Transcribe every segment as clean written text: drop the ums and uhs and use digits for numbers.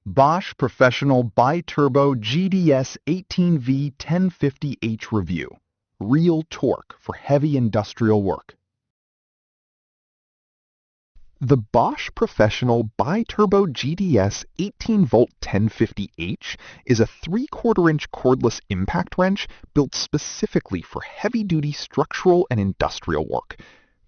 Bosch Professional BITURBO GDS 18V-1050H review. Real torque for heavy industrial work. The Bosch Professional BITURBO GDS 18V 1050H is a 3/4-inch cordless impact wrench built specifically for heavy-duty structural and industrial work.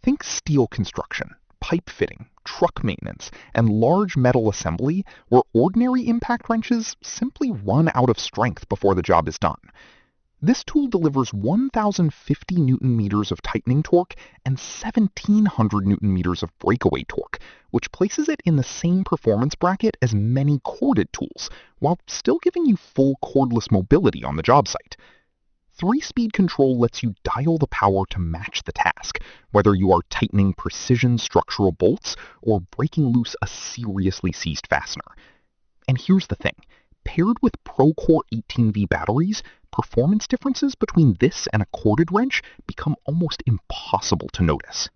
Think steel construction, pipe fitting, truck maintenance, and large metal assembly where ordinary impact wrenches simply run out of strength before the job is done. This tool delivers 1,050 Newton meters of tightening torque and 1,700 Newton meters of breakaway torque, which places it in the same performance bracket as many corded tools, while still giving you full cordless mobility on the job site. 3-speed control lets you dial the power to match the task, whether you are tightening precision structural bolts or breaking loose a seriously seized fastener. And here's the thing. Paired with ProCore 18V batteries, performance differences between this and a corded wrench become almost impossible to notice.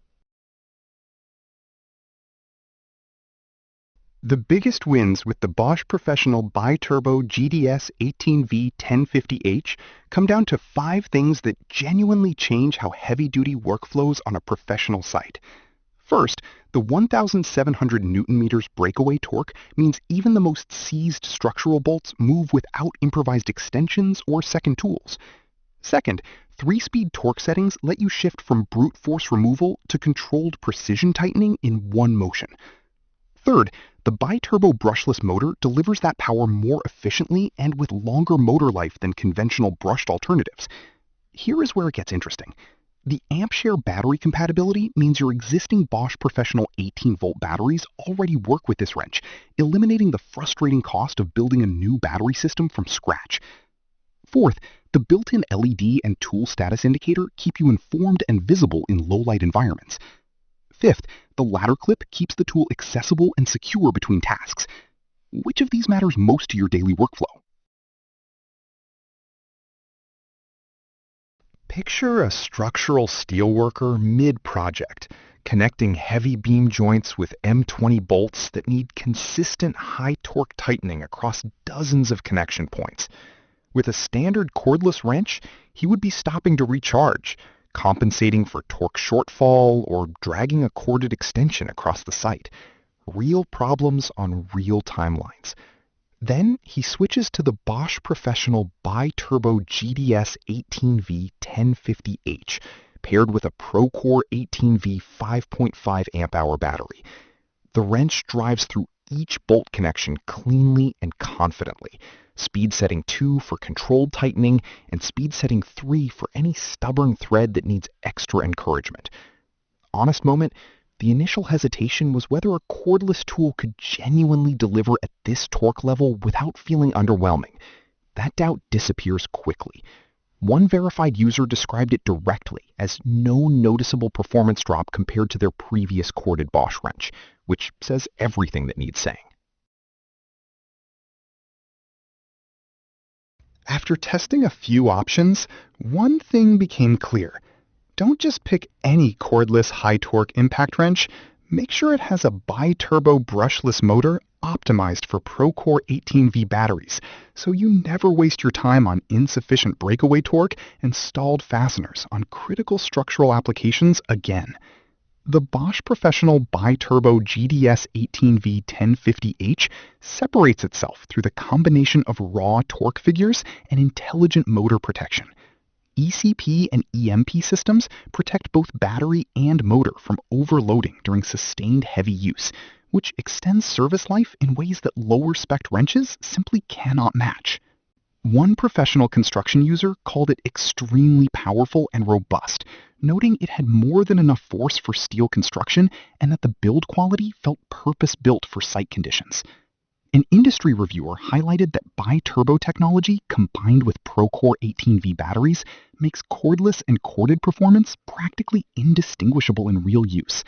The biggest wins with the Bosch Professional BITURBO GDS 18V-1050H come down to 5 things that genuinely change how heavy-duty work flows on a professional site. First, the 1,700 Newton meters breakaway torque means even the most seized structural bolts move without improvised extensions or second tools. Second, 3-speed torque settings let you shift from brute force removal to controlled precision tightening in one motion. Third, the BITURBO brushless motor delivers that power more efficiently and with longer motor life than conventional brushed alternatives. Here is where it gets interesting. The amp-share battery compatibility means your existing Bosch Professional 18V batteries already work with this wrench, eliminating the frustrating cost of building a new battery system from scratch. Fourth, the built-in LED and tool status indicator keep you informed and visible in low-light environments. Fifth, the ladder clip keeps the tool accessible and secure between tasks. Which of these matters most to your daily workflow? Picture a structural steelworker mid-project, connecting heavy beam joints with M20 bolts that need consistent high-torque tightening across dozens of connection points. With a standard cordless wrench, he would be stopping to recharge, compensating for torque shortfall, or dragging a corded extension across the site. Real problems on real timelines. Then he switches to the Bosch Professional BITURBO GDS 18V-1050H, paired with a ProCore 18V 5.5 amp-hour battery. The wrench drives through each bolt connection cleanly and confidently. Speed setting 2 for controlled tightening, and speed setting 3 for any stubborn thread that needs extra encouragement. Honest moment, the initial hesitation was whether a cordless tool could genuinely deliver at this torque level without feeling underwhelming. That doubt disappears quickly. One verified user described it directly as no noticeable performance drop compared to their previous corded Bosch wrench, which says everything that needs saying. After testing a few options, one thing became clear. Don't just pick any cordless high-torque impact wrench. Make sure it has a BITURBO brushless motor optimized for ProCore 18V batteries, so you never waste your time on insufficient breakaway torque and stalled fasteners on critical structural applications again. The Bosch Professional BITURBO GDS 18V-1050H separates itself through the combination of raw torque figures and intelligent motor protection. ECP and EMP systems protect both battery and motor from overloading during sustained heavy use, which extends service life in ways that lower-spec wrenches simply cannot match. One professional construction user called it extremely powerful and robust, noting it had more than enough force for steel construction and that the build quality felt purpose-built for site conditions. An industry reviewer highlighted that BITURBO technology combined with ProCore 18V batteries makes cordless and corded performance practically indistinguishable in real use.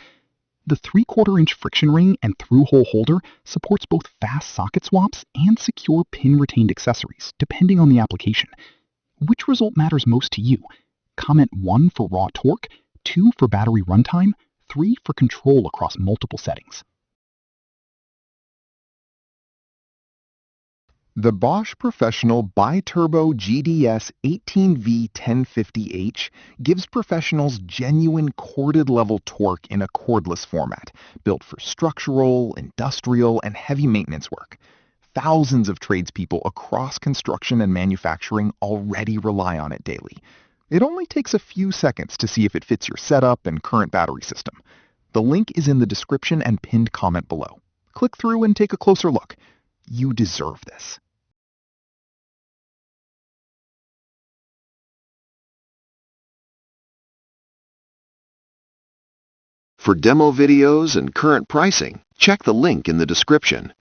The 3/4-inch friction ring and through-hole holder supports both fast socket swaps and secure pin-retained accessories, depending on the application. Which result matters most to you? Comment 1 for raw torque, 2 for battery runtime, 3 for control across multiple settings. The Bosch Professional BITURBO GDS 18V-1050H gives professionals genuine corded-level torque in a cordless format, built for structural, industrial, and heavy maintenance work. Thousands of tradespeople across construction and manufacturing already rely on it daily. It only takes a few seconds to see if it fits your setup and current battery system. The link is in the description and pinned comment below. Click through and take a closer look. You deserve this. For demo videos and current pricing, check the link in the description.